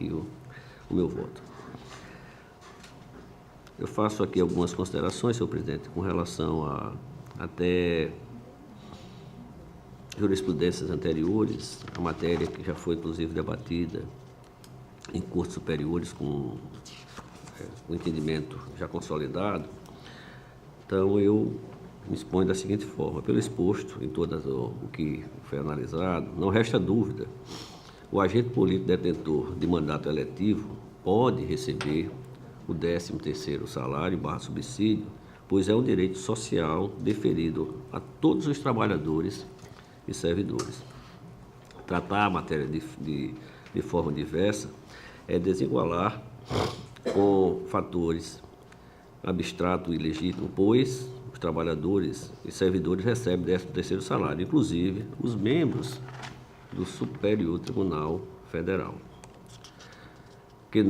aqui o meu voto. Eu faço aqui algumas considerações, senhor presidente, com relação a até jurisprudências anteriores, a matéria que já foi, inclusive, debatida em cursos superiores com o entendimento já consolidado. Então, eu me exponho da seguinte forma: pelo exposto em todas o que foi analisado, não resta dúvida, o agente político detentor de mandato eletivo pode receber o 13º salário / subsídio, pois é um direito social deferido a todos os trabalhadores e servidores. Tratar a matéria de forma diversa é desigualar com fatores abstrato e legítimo, pois os trabalhadores e servidores recebem 13º salário, inclusive os membros do Superior Tribunal Federal, que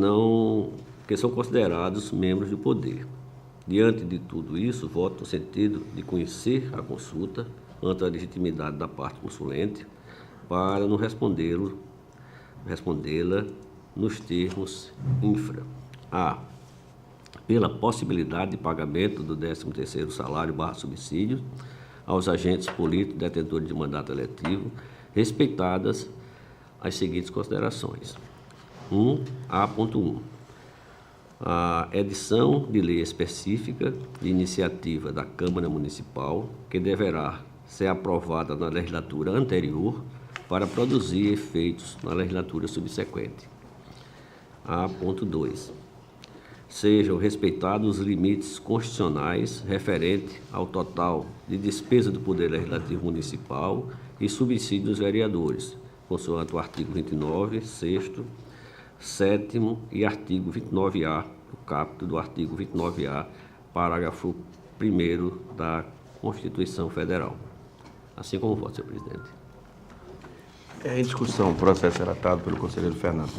são considerados membros do poder. Diante de tudo isso, voto no sentido de conhecer a consulta ante a legitimidade da parte consulente para não respondê-la nos termos infra. A. Pela possibilidade de pagamento do 13º salário / subsídio aos agentes políticos detentores de mandato eletivo, respeitadas as seguintes considerações. 1A.1. A edição de lei específica de iniciativa da Câmara Municipal, que deverá ser aprovada na legislatura anterior para produzir efeitos na legislatura subsequente. A.2. Sejam respeitados os limites constitucionais referentes ao total de despesa do Poder Legislativo Municipal e subsídio dos vereadores, consoante o artigo 29, 6º, 7º e artigo 29A, o caput do artigo 29A, parágrafo 1º da Constituição Federal. Assim como voto, senhor presidente. Em discussão, o processo relatado pelo conselheiro Fernando.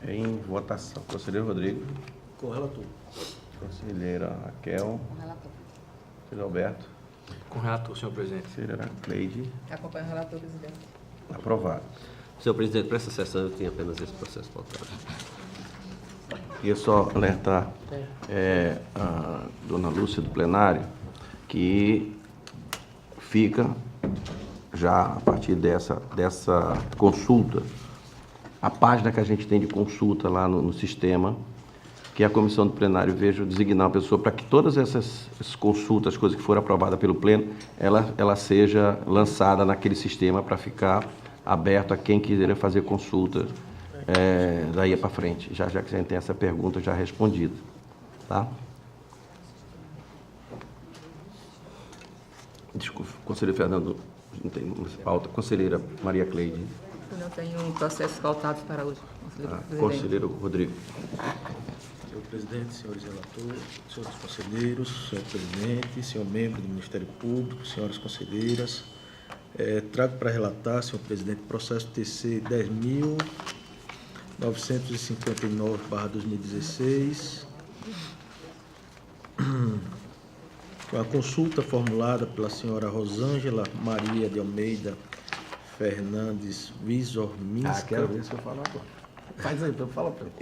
Em votação, conselheiro Rodrigo. Com o relator. Conselheira Raquel. Com o relator. Conselheiro Alberto. Com o relator, senhor presidente. Conselheira Cleide. Acompanho o relator, presidente. Aprovado. Senhor presidente, para essa sessão eu tinha apenas esse processo pautado. Queria só alertar a dona Lúcia do plenário que fica já a partir dessa consulta, a página que a gente tem de consulta lá no sistema, que a comissão do plenário veja designar uma pessoa para que todas essas consultas, coisas que foram aprovadas pelo pleno, ela seja lançada naquele sistema para ficar aberto a quem quiser fazer consulta daí para frente, já que a gente tem essa pergunta já respondida. Tá? Desculpa, conselheiro Fernando, não tem pauta. Conselheira Maria Cleide. Eu não tenho processos pautados para hoje, conselheiro presidente. Conselheiro Rodrigo. Senhor presidente, senhores relatores, senhores conselheiros, senhor presidente, senhor membro do Ministério Público, senhoras conselheiras, trago para relatar, senhor presidente, processo TC 10.959/2016, com a consulta formulada pela senhora Rosângela Maria de Almeida Fernandes Wiesorminska. Quero ver se eu falar agora. Faz aí, então fala para mim.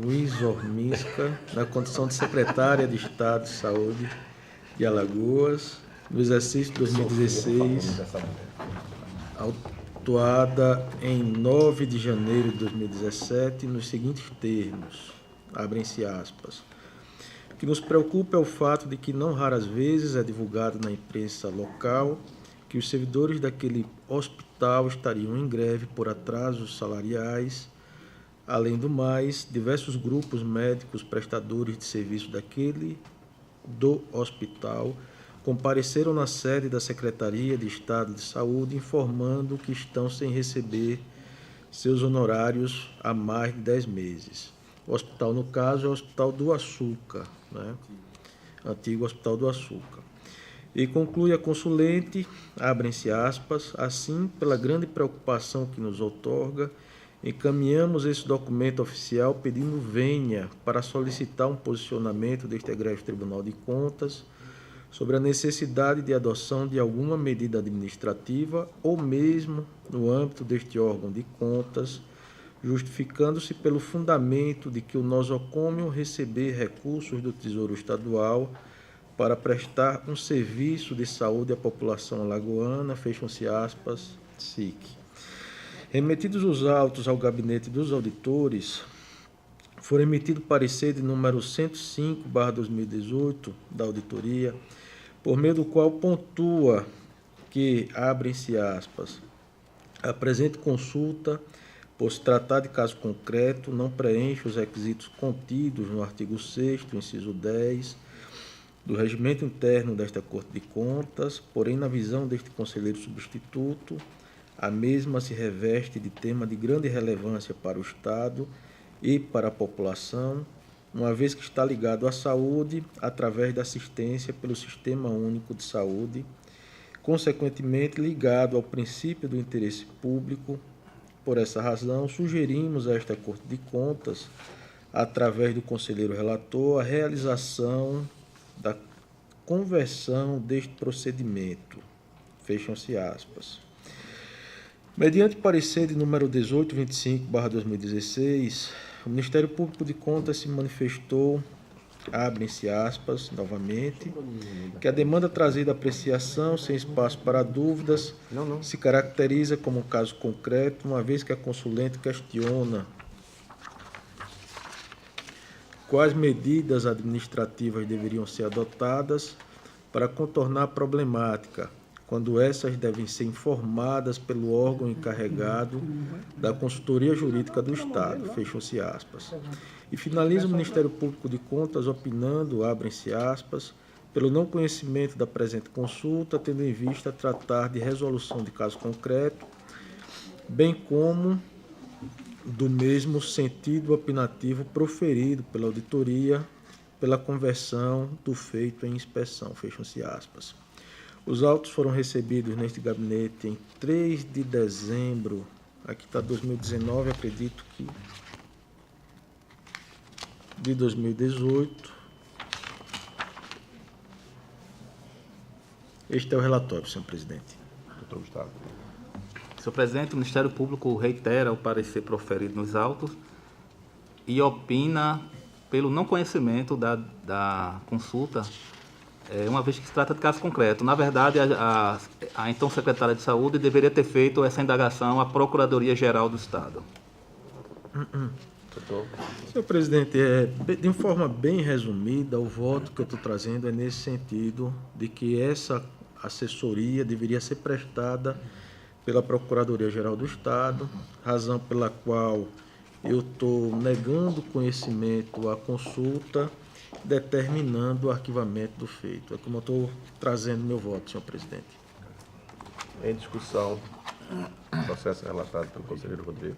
Wiesorminska, na condição de secretária de Estado de Saúde de Alagoas, no exercício 2016, autuada em 9 de janeiro de 2017, nos seguintes termos, abrem-se aspas. O que nos preocupa é o fato de que não raras vezes é divulgado na imprensa local que os servidores daquele hospital estariam em greve por atrasos salariais. Além do mais, diversos grupos médicos prestadores de serviço do hospital compareceram na sede da Secretaria de Estado de Saúde informando que estão sem receber seus honorários há mais de 10 meses. O hospital, no caso, é o Hospital do Açúcar, né? Antigo Hospital do Açúcar. E conclui a consulente, abrem-se aspas, assim, pela grande preocupação que nos outorga, encaminhamos esse documento oficial pedindo vênia para solicitar um posicionamento deste egrégio Tribunal de Contas sobre a necessidade de adoção de alguma medida administrativa ou mesmo no âmbito deste órgão de contas justificando-se pelo fundamento de que o nosocômio receber recursos do Tesouro Estadual para prestar um serviço de saúde à população alagoana, fecham-se aspas, SIC. Remetidos os autos ao gabinete dos auditores, foi emitido parecer de número 105/2018 da auditoria, por meio do qual pontua que, abrem-se aspas, a presente consulta, por se tratar de caso concreto, não preenche os requisitos contidos no artigo 6º, inciso 10, do regimento interno desta Corte de Contas, porém, na visão deste conselheiro substituto, a mesma se reveste de tema de grande relevância para o Estado e para a população, uma vez que está ligado à saúde através da assistência pelo Sistema Único de Saúde, consequentemente ligado ao princípio do interesse público. Por essa razão, sugerimos a esta Corte de Contas, através do conselheiro relator, a realização da conversão deste procedimento. Fecham-se aspas. Mediante parecer de número 1825/2016, o Ministério Público de Contas se manifestou, abrem-se aspas, novamente, que a demanda trazida à apreciação, sem espaço para dúvidas, se caracteriza como um caso concreto, uma vez que a consulente questiona quais medidas administrativas deveriam ser adotadas para contornar a problemática, quando essas devem ser informadas pelo órgão encarregado da consultoria jurídica do Estado, fecham-se aspas. E finaliza o Ministério Público de Contas opinando, abrem-se aspas, pelo não conhecimento da presente consulta, tendo em vista tratar de resolução de caso concreto, bem como do mesmo sentido opinativo proferido pela auditoria, pela conversão do feito em inspeção, fecham-se aspas. Os autos foram recebidos neste gabinete em 3 de dezembro, aqui está 2019, acredito que de 2018. Este é o relatório, senhor presidente. Doutor Gustavo. Senhor presidente, o Ministério Público reitera o parecer proferido nos autos e opina pelo não conhecimento da consulta, uma vez que se trata de caso concreto. Na verdade, a então secretária de Saúde deveria ter feito essa indagação à Procuradoria-Geral do Estado. Senhor presidente, de uma forma bem resumida, o voto que eu estou trazendo é nesse sentido de que essa assessoria deveria ser prestada pela Procuradoria-Geral do Estado, razão pela qual eu estou negando conhecimento à consulta, determinando o arquivamento do feito. É como eu estou trazendo meu voto, senhor presidente. Em discussão, processo relatado pelo conselheiro Rodrigo.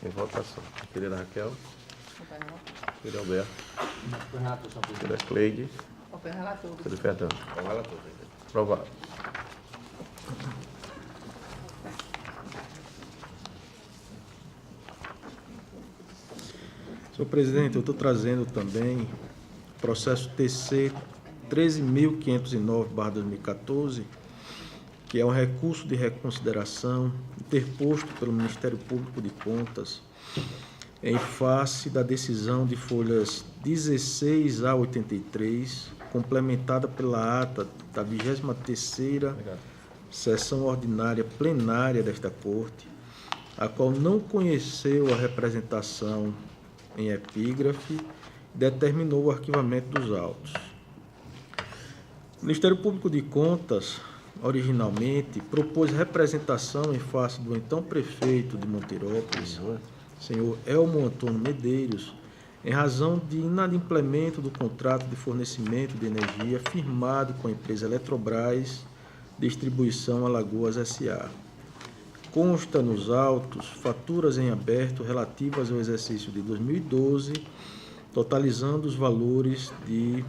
Em votação. Conselheira Raquel. Conselheiro Alberto. Conselheira Cleide. Conselheiro Fernando. Aprovado. Senhor presidente, eu estou trazendo também processo TC 13.509/2014, que é um recurso de reconsideração interposto pelo Ministério Público de Contas em face da decisão de folhas 16 a 83, complementada pela ata da 23ª sessão ordinária plenária desta Corte, a qual não conheceu a representação em epígrafe, determinou o arquivamento dos autos. O Ministério Público de Contas, originalmente, propôs representação em face do então prefeito de Monterópolis, senhor Elmo Antônio Medeiros, em razão de inadimplemento do contrato de fornecimento de energia firmado com a empresa Eletrobras Distribuição Alagoas S.A. Consta nos autos faturas em aberto relativas ao exercício de 2012, totalizando os valores de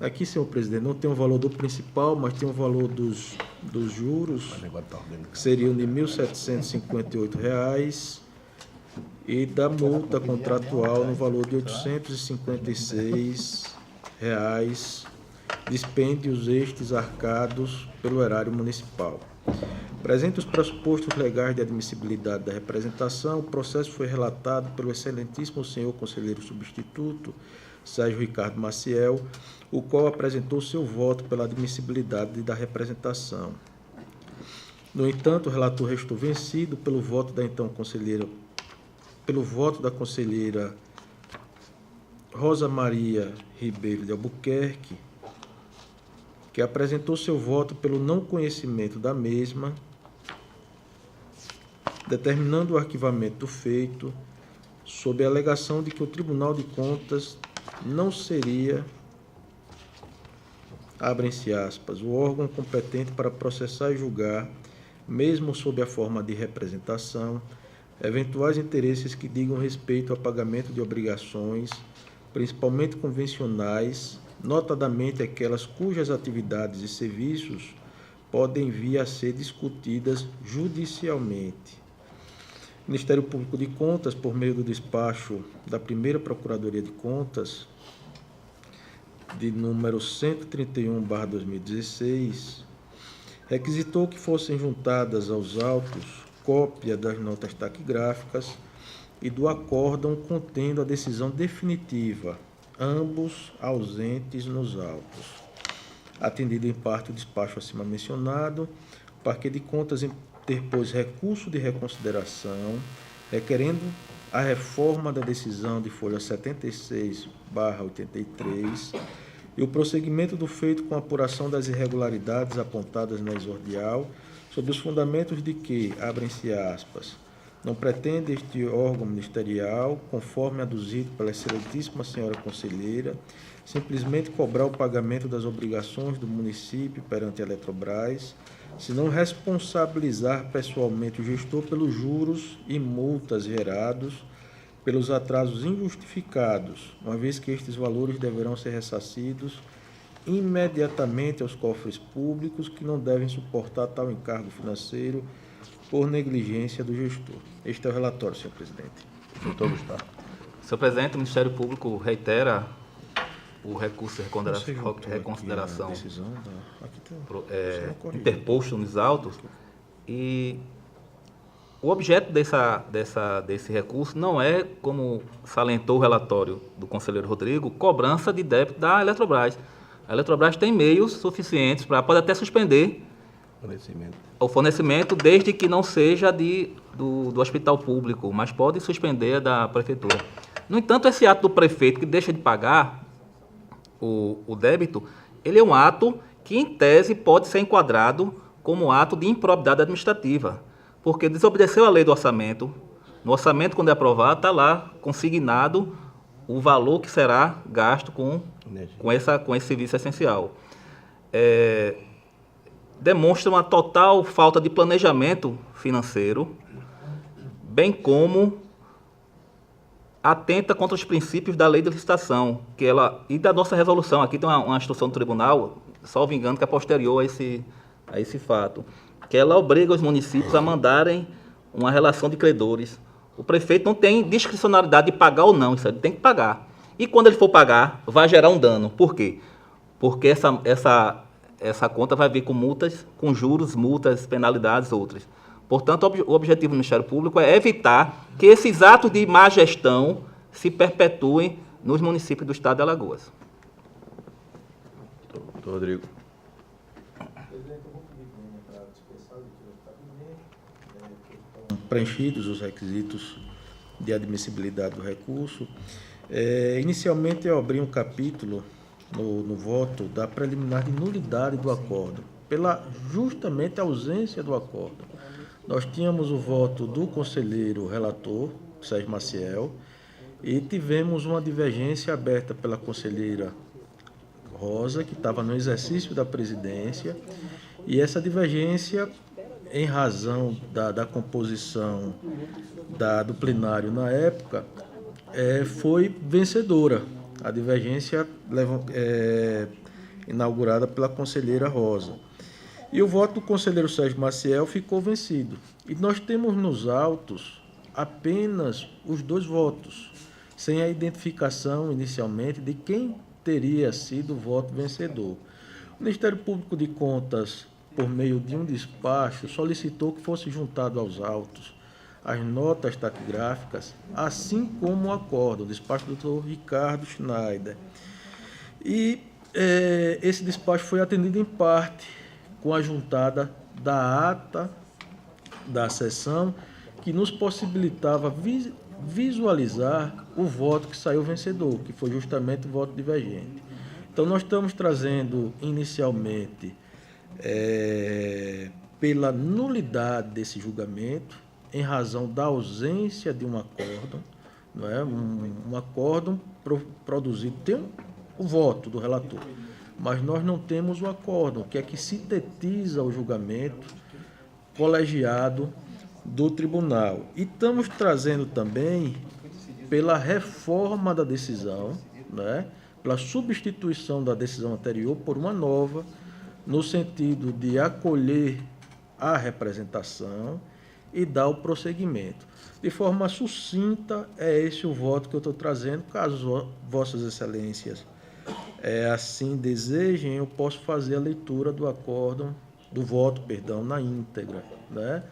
aqui, senhor presidente, não tem o valor do principal, mas tem o valor dos juros, que seriam de R$ 1.758, e da multa contratual no valor de R$ 856, dispêndios estes arcados pelo erário municipal. Presente os pressupostos legais de admissibilidade da representação, o processo foi relatado pelo excelentíssimo senhor conselheiro substituto, Sérgio Ricardo Maciel, o qual apresentou seu voto pela admissibilidade da representação. No entanto, o relator restou vencido pelo voto da conselheira Rosa Maria Ribeiro de Albuquerque, que apresentou seu voto pelo não conhecimento da mesma, determinando o arquivamento do feito, sob a alegação de que o Tribunal de Contas não seria, abrem-se aspas, o órgão competente para processar e julgar, mesmo sob a forma de representação, eventuais interesses que digam respeito ao pagamento de obrigações, principalmente convencionais, notadamente aquelas cujas atividades e serviços podem vir a ser discutidas judicialmente. O Ministério Público de Contas, por meio do despacho da Primeira Procuradoria de Contas, de número 131/2016, requisitou que fossem juntadas aos autos cópia das notas taquigráficas e do acórdão contendo a decisão definitiva, ambos ausentes nos autos. Atendido em parte o despacho acima mencionado, o Parquet de Contas interpôs recurso de reconsideração, requerendo a reforma da decisão de folha 76/83 e o prosseguimento do feito com a apuração das irregularidades apontadas na exordial, sob os fundamentos de que, abrem-se aspas, não pretende este órgão ministerial, conforme aduzido pela excelentíssima senhora conselheira, simplesmente cobrar o pagamento das obrigações do município perante a Eletrobras, senão responsabilizar pessoalmente o gestor pelos juros e multas gerados pelos atrasos injustificados, uma vez que estes valores deverão ser ressarcidos imediatamente aos cofres públicos, que não devem suportar tal encargo financeiro por negligência do gestor. Este é o relatório, senhor presidente. Doutor Gustavo. Senhor presidente, o Ministério Público reitera o recurso de reconsideração interposto nos autos, e o objeto desse recurso não é, como salientou o relatório do conselheiro Rodrigo, cobrança de débito da Eletrobras. A Eletrobras tem meios suficientes para, pode até suspender o fornecimento, desde que não seja do hospital público, mas pode suspender da prefeitura. No entanto, esse ato do prefeito que deixa de pagar o débito, ele é um ato que, em tese, pode ser enquadrado como ato de improbidade administrativa, porque desobedeceu a lei do orçamento. No orçamento, quando é aprovado, está lá consignado o valor que será gasto com esse serviço essencial. Demonstra uma total falta de planejamento financeiro, bem como atenta contra os princípios da lei de licitação, e da nossa resolução. Aqui tem uma instrução do tribunal, salvo engano, que é posterior a esse fato, que ela obriga os municípios a mandarem uma relação de credores. O prefeito não tem discricionalidade de pagar ou não, isso ele tem que pagar. E quando ele for pagar, vai gerar um dano. Por quê? Porque essa conta vai vir com multas, com juros, multas, penalidades, outras. Portanto, o objetivo do Ministério Público é evitar que esses atos de má gestão se perpetuem nos municípios do estado de Alagoas. Doutor Rodrigo. Preenchidos os requisitos de admissibilidade do recurso. Inicialmente, eu abri um capítulo no voto da preliminar de nulidade do acordo, pela justamente ausência do acordo. Nós tínhamos o voto do conselheiro relator, Sérgio Maciel, e tivemos uma divergência aberta pela conselheira Rosa, que estava no exercício da presidência, e essa divergência, em razão da composição do plenário na época, foi vencedora. A divergência inaugurada pela conselheira Rosa. E o voto do conselheiro Sérgio Maciel ficou vencido. E nós temos nos autos apenas os 2 votos, sem a identificação inicialmente de quem teria sido o voto vencedor. O Ministério Público de Contas, por meio de um despacho, solicitou que fosse juntado aos autos as notas taquigráficas, assim como o acordo, o despacho do Dr. Ricardo Schneider. E esse despacho foi atendido em parte com a juntada da ata da sessão, que nos possibilitava visualizar o voto que saiu vencedor, que foi justamente o voto divergente. Então, nós estamos trazendo inicialmente pela nulidade desse julgamento, em razão da ausência de um acórdão, não é? Um acórdão produzido, tem o voto do relator, mas nós não temos o acórdão, que é que sintetiza o julgamento colegiado do tribunal. E estamos trazendo também pela reforma da decisão, né? Pela substituição da decisão anterior por uma nova, no sentido de acolher a representação e dar o prosseguimento. De forma sucinta, é esse o voto que eu estou trazendo. Caso Vossas Excelências assim desejem, eu posso fazer a leitura do acórdão, do voto, perdão, na íntegra, né?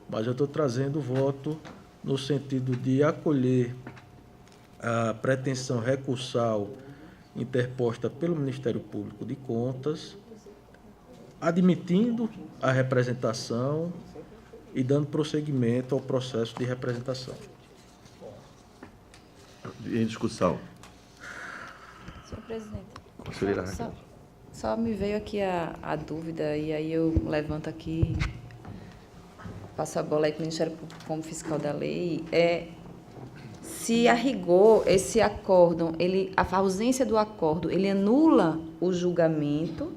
Mas eu estou trazendo o voto no sentido de acolher a pretensão recursal interposta pelo Ministério Público de Contas, admitindo a representação e dando prosseguimento ao processo de representação. Em discussão. Senhor presidente, Conselheira só me veio aqui a dúvida, e aí eu levanto aqui, passo a bola aí para o Ministério Público como fiscal da lei, se a rigor esse acórdão, a ausência do acórdão, ele anula o julgamento,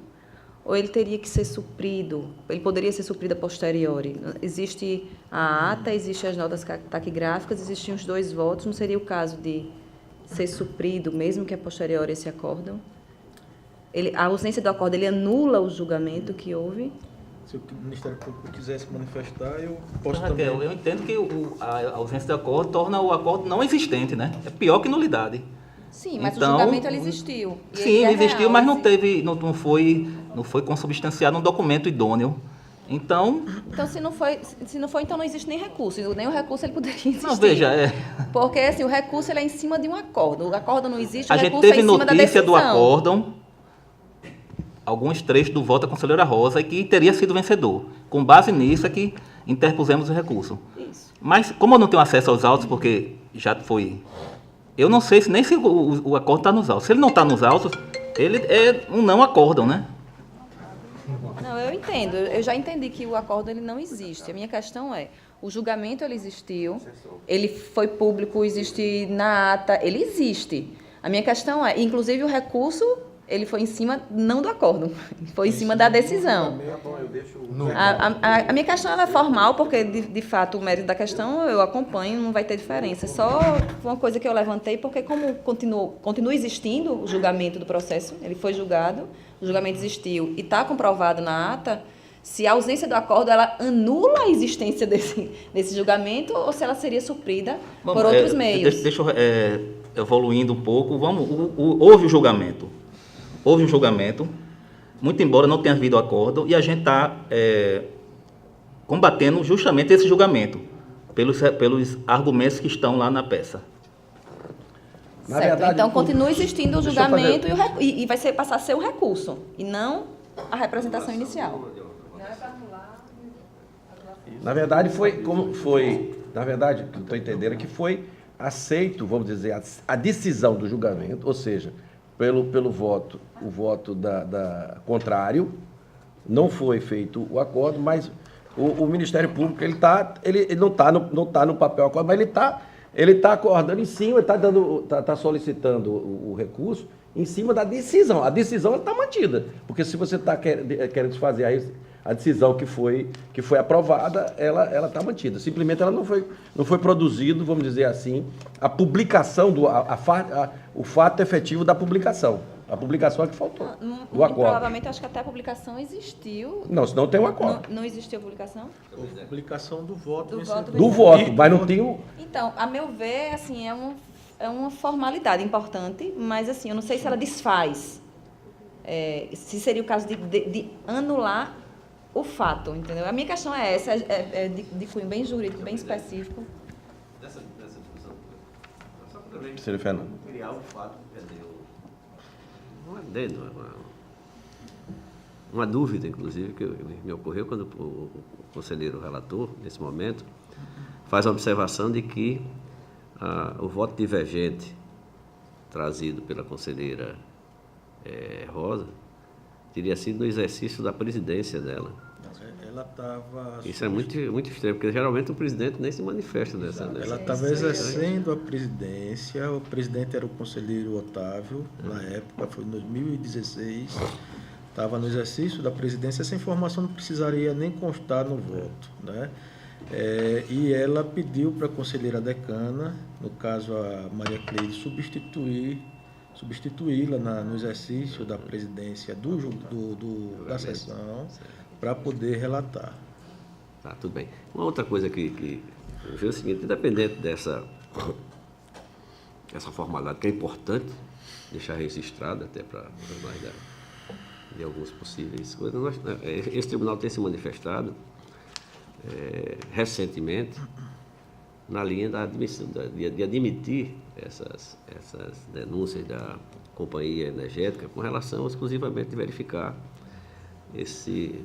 ou ele teria que ser suprido, ele poderia ser suprido a posteriori? Existe a ata, existem as notas taquigráficas, existem os 2 votos, não seria o caso de ser suprido, mesmo que a posteriori esse acórdão? A ausência do acórdão, ele anula o julgamento que houve? Se o Ministério Público quiser se manifestar, eu posso Raquel, também... eu entendo que a ausência de acordo torna o acordo não existente, né? É pior que nulidade. Sim, mas Então, o julgamento ele existiu. E Sim, ele ele existiu, real, mas não assim. teve, não foi consubstanciado um documento idôneo. Então, Então, se não foi, então não existe nem recurso. Nem o recurso ele poderia existir. não, veja, Porque assim, o recurso ele é em cima de um acordo. O acordo não existe, o a gente recurso é teve em cima da notícia decisão. do acórdão, alguns trechos do voto da conselheira Rosa, e que teria sido vencedor. Com base nisso é que interpusemos o recurso. Isso. Mas, como eu não tenho acesso aos autos, porque já foi... Eu não sei nem se o acordo está nos autos. Se ele não está nos autos, ele é um não acórdão, né? Não, eu entendo. Eu já entendi que o acordo ele não existe. A minha questão é, o julgamento ele existiu, ele foi público, existe na ata, ele existe. A minha questão é, inclusive o recurso, ele foi em cima, não do acordo, foi em cima da decisão. A minha questão ela é formal, porque de fato o mérito da questão eu acompanho, não vai ter diferença. Só uma coisa que eu levantei, porque como continua existindo o julgamento do processo, ele foi julgado, o julgamento existiu e está comprovado na ata, se a ausência do acordo ela anula a existência desse julgamento ou se ela seria suprida por outros meios. Deixa eu evoluindo um pouco. Houve o julgamento. Houve um julgamento, muito embora não tenha havido acordo, e a gente está combatendo justamente esse julgamento, pelos argumentos que estão lá na peça. Na Certo. verdade, Então, continua existindo o deixa eu julgamento e vai passar a ser o recurso, e não a representação inicial. Na verdade, na verdade, o que eu estou entendendo é que foi aceito, vamos dizer, a decisão do julgamento, ou seja, pelo voto, o voto contrário, não foi feito o acordo, mas o Ministério Público ele não está no papel acordo, mas ele está acordando em cima, está solicitando o recurso em cima da decisão. A decisão está mantida, porque se você está querendo desfazer a decisão que foi aprovada, ela está mantida. Simplesmente ela não foi produzido, vamos dizer assim, a publicação, o fato efetivo da publicação. A publicação é que faltou. O acordo. Provavelmente, acho que até a publicação existiu. Não, senão tem um acordo. Não existiu a publicação? Houve publicação do voto Do vencedor. voto Do voto, mas não tem o... Então, a meu ver, assim, é uma formalidade importante, mas assim, eu não sei se ela desfaz. Se seria o caso de anular o fato, entendeu? A minha questão é essa, de cunho bem jurídico, bem específico. Dessa discussão, só para também Senhor Fernando. criar o fato, quer dizer, uma dúvida, inclusive, que me ocorreu quando o conselheiro relator, nesse momento, faz a observação de que o voto divergente trazido pela conselheira Rosa teria sido no exercício da presidência dela. Ela estava... Isso é muito, muito estranho, porque geralmente o presidente nem se manifesta dessa. Ela estava exercendo a presidência, o presidente era o conselheiro Otávio, na época, foi em 2016, estava no exercício da presidência, essa informação não precisaria nem constar no voto, né? E ela pediu para a conselheira decana, no caso a Maria Cleide, substituí-la no exercício da presidência da sessão, para poder relatar. Tá, tudo bem. Uma outra coisa que eu vejo é o seguinte, independente dessa formalidade, que é importante deixar registrada até para nós de alguns possíveis coisas, esse tribunal tem se manifestado recentemente na linha da admissão, de admitir essas denúncias da companhia energética com relação exclusivamente de verificar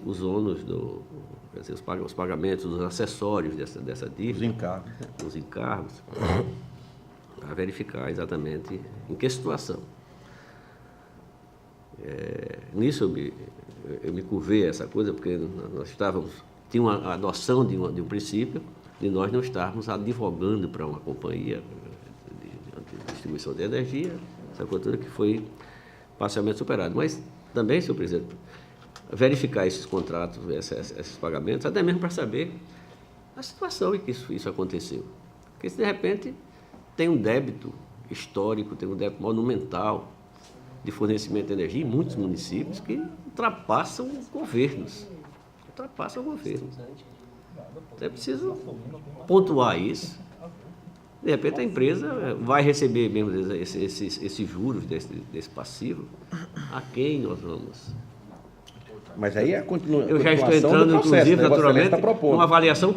os ônus, quer dizer, os pagamentos, os acessórios dessa dívida, os encargos, para verificar exatamente em que situação. Nisso eu me curvei a essa coisa, porque nós tinha uma adoção de um princípio de nós não estarmos advogando para uma companhia de distribuição de energia, essa coisa que foi parcialmente superada. Mas também, senhor presidente, verificar esses contratos, esses pagamentos, até mesmo para saber a situação em que isso aconteceu. Porque se de repente tem um débito histórico, tem um débito monumental de fornecimento de energia em muitos municípios que ultrapassam governos. É preciso pontuar isso. De repente a empresa vai receber mesmo esses juros desse passivo. A quem nós vamos? Mas aí é a continuação. Eu já estou entrando, do processo, inclusive, naturalmente, numa avaliação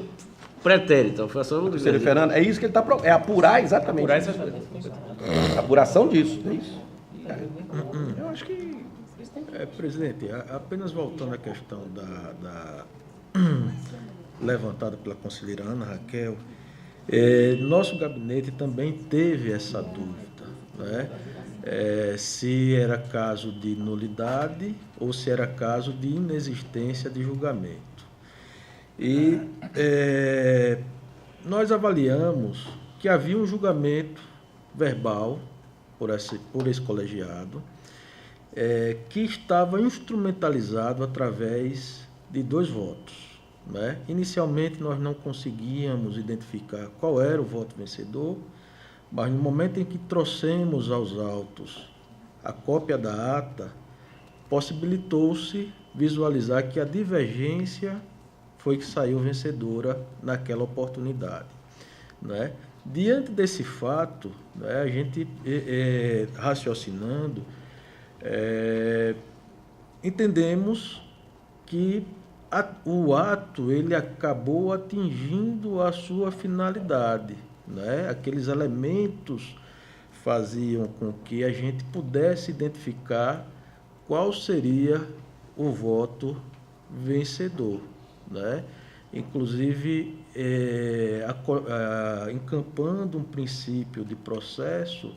pretérita. Senhor Fernando, é isso que ele está propondo. É apurar exatamente. Apurar essas coisas. Apuração disso, é isso? Eu acho que... Presidente, apenas voltando à questão levantada pela conselheira Ana Raquel, nosso gabinete também teve essa dúvida, né? Se era caso de nulidade ou se era caso de inexistência de julgamento. E nós avaliamos que havia um julgamento verbal por esse colegiado, que estava instrumentalizado através de 2 votos. Né? Inicialmente, nós não conseguíamos identificar qual era o voto vencedor, mas no momento em que trouxemos aos autos a cópia da ata, possibilitou-se visualizar que a divergência foi que saiu vencedora naquela oportunidade. Né? Diante desse fato, né, a gente, raciocinando, entendemos que o ato ele acabou atingindo a sua finalidade, né? Aqueles elementos faziam com que a gente pudesse identificar qual seria o voto vencedor, né? Inclusive encampando um princípio de processo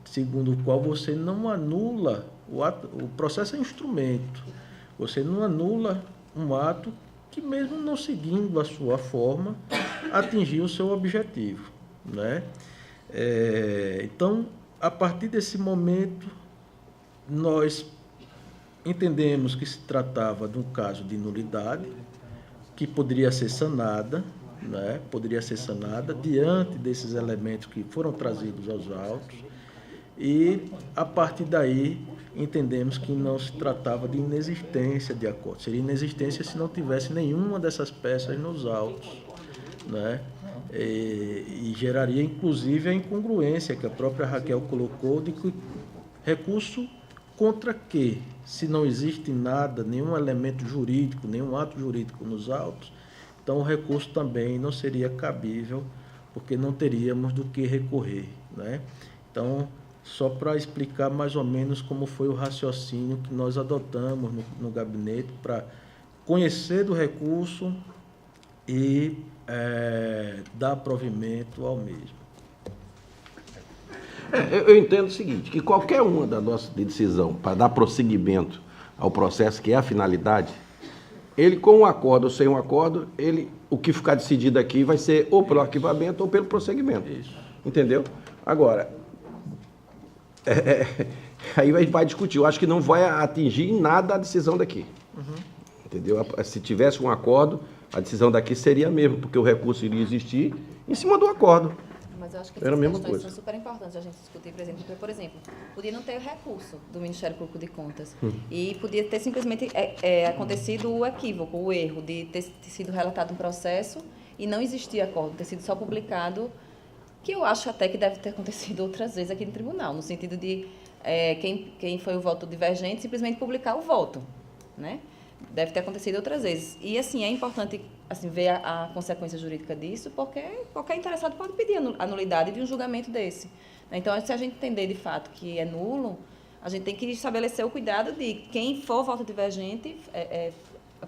segundo o qual você não anula o processo é instrumento, você não anula um ato que, mesmo não seguindo a sua forma, atingiu o seu objetivo, né? Então, a partir desse momento, nós entendemos que se tratava de um caso de nulidade, que poderia ser sanada, né? Poderia ser sanada diante desses elementos que foram trazidos aos autos, e, a partir daí, entendemos que não se tratava de inexistência de acordo. Seria inexistência se não tivesse nenhuma dessas peças nos autos, né? E geraria, inclusive, a incongruência que a própria Raquel colocou de que recurso contra que, se não existe nada, nenhum elemento jurídico, nenhum ato jurídico nos autos, então o recurso também não seria cabível, porque não teríamos do que recorrer, né? Então, só para explicar mais ou menos como foi o raciocínio que nós adotamos no gabinete para conhecer do recurso e dar provimento ao mesmo. Eu entendo o seguinte, que qualquer uma da nossa decisão para dar prosseguimento ao processo, que é a finalidade, ele com um acordo ou sem um acordo, o que ficar decidido aqui vai ser ou pelo arquivamento ou pelo prosseguimento. Isso. Entendeu? Agora, aí vai discutir. Eu acho que não vai atingir em nada a decisão daqui. Entendeu? Se tivesse um acordo, a decisão daqui seria a mesma, porque o recurso iria existir em cima do acordo. Mas eu acho que Era a essas mesma questões coisa. são super importantes a gente discutir, por exemplo, podia não ter recurso do Ministério Público de Contas e podia ter simplesmente acontecido o equívoco, o erro de ter sido relatado um processo e não existir acordo, ter sido só publicado, que eu acho até que deve ter acontecido outras vezes aqui no tribunal, no sentido de quem foi o voto divergente simplesmente publicar o voto, né? Deve ter acontecido outras vezes. E, assim, é importante ver a consequência jurídica disso, porque qualquer interessado pode pedir a nulidade de um julgamento desse. Então, se a gente entender, de fato, que é nulo, a gente tem que estabelecer o cuidado de quem for voto divergente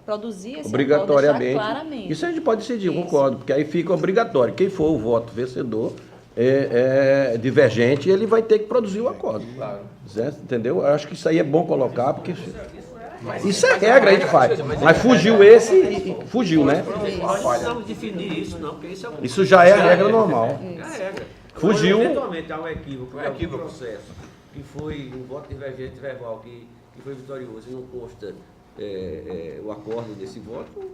produzir esse obrigatoriamente. acordo, deixar claramente. Isso a gente pode decidir, Isso. concordo, porque aí fica obrigatório. Quem for o voto vencedor divergente, ele vai ter que produzir o acordo. Claro. Entendeu? Eu acho que isso aí é bom colocar, porque... Isso é regra, a gente faz. Mas fugiu esse e fugiu, né? Não precisamos definir isso, não, porque isso é um... Isso já é a regra normal. É a regra. Fugiu. Agora, eventualmente há um equívoco, um processo, que foi um voto divergente verbal, que foi vitorioso e não consta o acordo desse voto,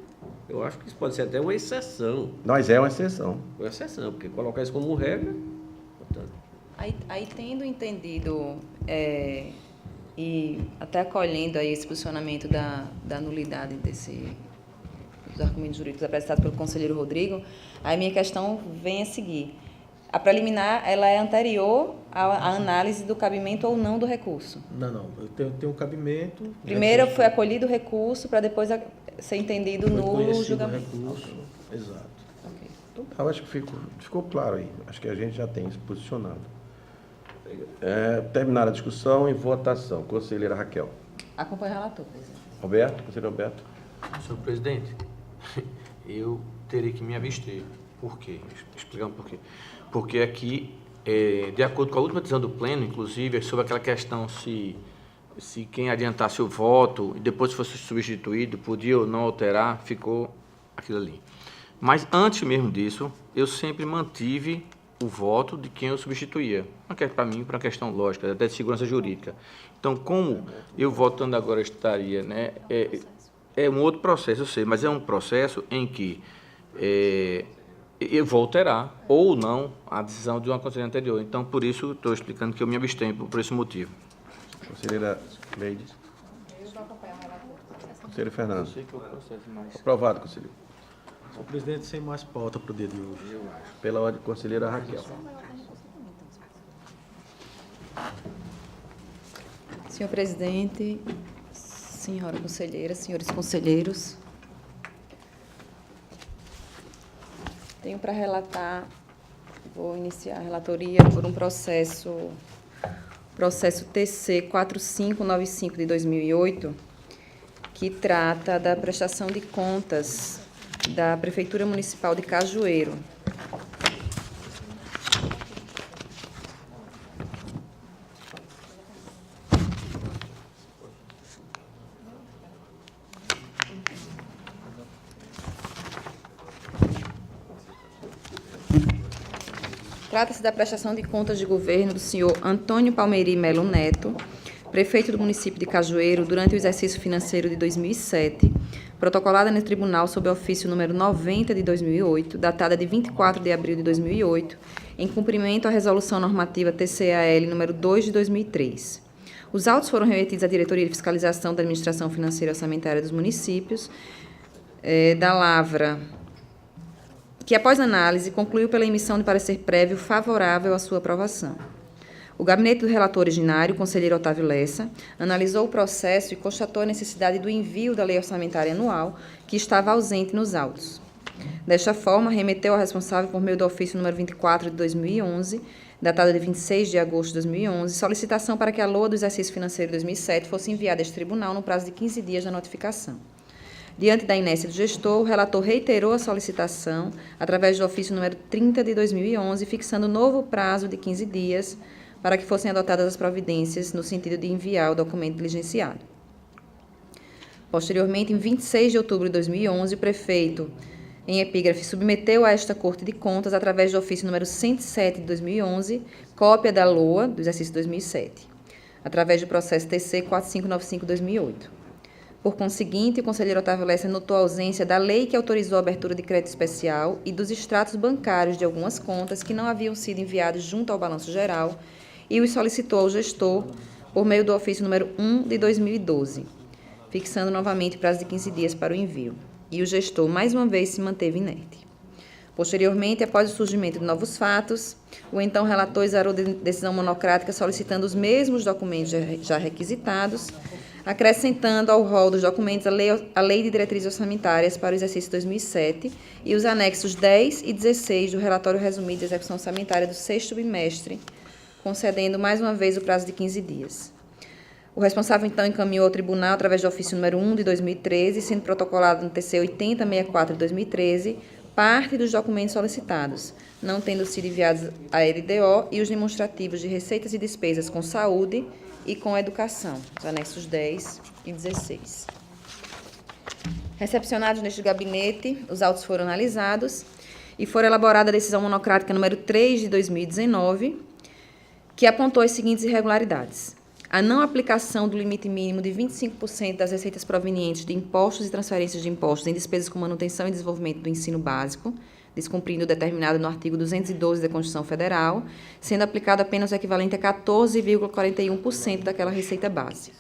eu acho que isso pode ser até uma exceção. Mas é uma exceção. Uma exceção, porque colocar isso como regra, portanto... Aí tendo entendido e até acolhendo aí esse posicionamento da nulidade dos argumentos jurídicos apresentados pelo conselheiro Rodrigo, a minha questão vem a seguir. A preliminar, ela é anterior à análise do cabimento ou não do recurso? Não. Eu tenho um cabimento... Primeiro foi acolhido o recurso para depois ser entendido nulo o julgamento. Recurso, exato. Okay. Então, eu acho que ficou claro aí. Acho que a gente já tem se posicionado. Terminar a discussão e votação. Conselheira Raquel. Acompanho o relator, presidente. Roberto, conselheiro Roberto. Senhor presidente, eu terei que me abster. Por quê? Explicando por quê. Porque aqui, de acordo com a última decisão do Pleno, inclusive, sobre aquela questão se quem adiantasse o voto e depois fosse substituído, podia ou não alterar, ficou aquilo ali. Mas antes mesmo disso, eu sempre mantive o voto de quem eu substituía. Para mim, para uma questão lógica, até de segurança jurídica. Então, como eu votando agora estaria, né, é um outro processo, eu sei, mas é um processo em que eu vou alterar ou não a decisão de uma conselheira anterior. Então, por isso, estou explicando que eu me abstenho por esse motivo. Conselheira Leides. Eu vou acompanhar o relator. Conselheiro Fernando. Sei que é o processo, mas... Aprovado, conselheiro. Senhor presidente, sem mais pauta para o dia de hoje. Pela ordem, conselheira Raquel. Senhor presidente, senhora conselheira, senhores conselheiros, tenho para relatar, vou iniciar a relatoria por um processo TC 4595 de 2008, que trata da prestação de contas da Prefeitura Municipal de Cajueiro. Trata-se da prestação de contas de governo do senhor Antônio Palmeri Melo Neto, prefeito do município de Cajueiro, durante o exercício financeiro de 2007, protocolada no tribunal sob ofício número 90 de 2008, datada de 24 de abril de 2008, em cumprimento à resolução normativa TCAL número 2 de 2003. Os autos foram remetidos à Diretoria de Fiscalização da Administração Financeira e Orçamentária dos Municípios, da Lavra, que, após análise, concluiu pela emissão de parecer prévio favorável à sua aprovação. O gabinete do relator originário, o conselheiro Otávio Lessa, analisou o processo e constatou a necessidade do envio da lei orçamentária anual, que estava ausente nos autos. Desta forma, remeteu ao responsável por meio do ofício número 24 de 2011, datado de 26 de agosto de 2011, solicitação para que a LOA do exercício financeiro de 2007 fosse enviada a este tribunal no prazo de 15 dias da notificação. Diante da inércia do gestor, o relator reiterou a solicitação através do ofício número 30 de 2011, fixando novo prazo de 15 dias para que fossem adotadas as providências no sentido de enviar o documento diligenciado. Posteriormente, em 26 de outubro de 2011, o prefeito, em epígrafe, submeteu a esta Corte de Contas, através do ofício número 107 de 2011, cópia da LOA do exercício 2007, através do processo TC 4595-2008. Por conseguinte, o conselheiro Otávio Lessa notou a ausência da lei que autorizou a abertura de crédito especial e dos extratos bancários de algumas contas que não haviam sido enviados junto ao balanço geral e os solicitou ao gestor por meio do ofício número 1 de 2012, fixando novamente prazo de 15 dias para o envio. E o gestor, mais uma vez, se manteve inerte. Posteriormente, após o surgimento de novos fatos, o então relator exarou decisão monocrática solicitando os mesmos documentos já requisitados, acrescentando ao rol dos documentos a Lei de Diretrizes Orçamentárias para o exercício 2007 e os anexos 10 e 16 do relatório resumido de execução orçamentária do 6º bimestre, concedendo mais uma vez o prazo de 15 dias. O responsável, então, encaminhou ao tribunal, através do ofício número 1 de 2013, sendo protocolado no TC 8064 de 2013, parte dos documentos solicitados, não tendo sido enviados à LDO, e os demonstrativos de receitas e despesas com saúde e com educação, os anexos 10 e 16. Recepcionados neste gabinete, os autos foram analisados e foi elaborada a decisão monocrática número 3 de 2019, que apontou as seguintes irregularidades: a não aplicação do limite mínimo de 25% das receitas provenientes de impostos e transferências de impostos em despesas com manutenção e desenvolvimento do ensino básico, descumprindo o determinado no artigo 212 da Constituição Federal, sendo aplicado apenas o equivalente a 14,41% daquela receita base.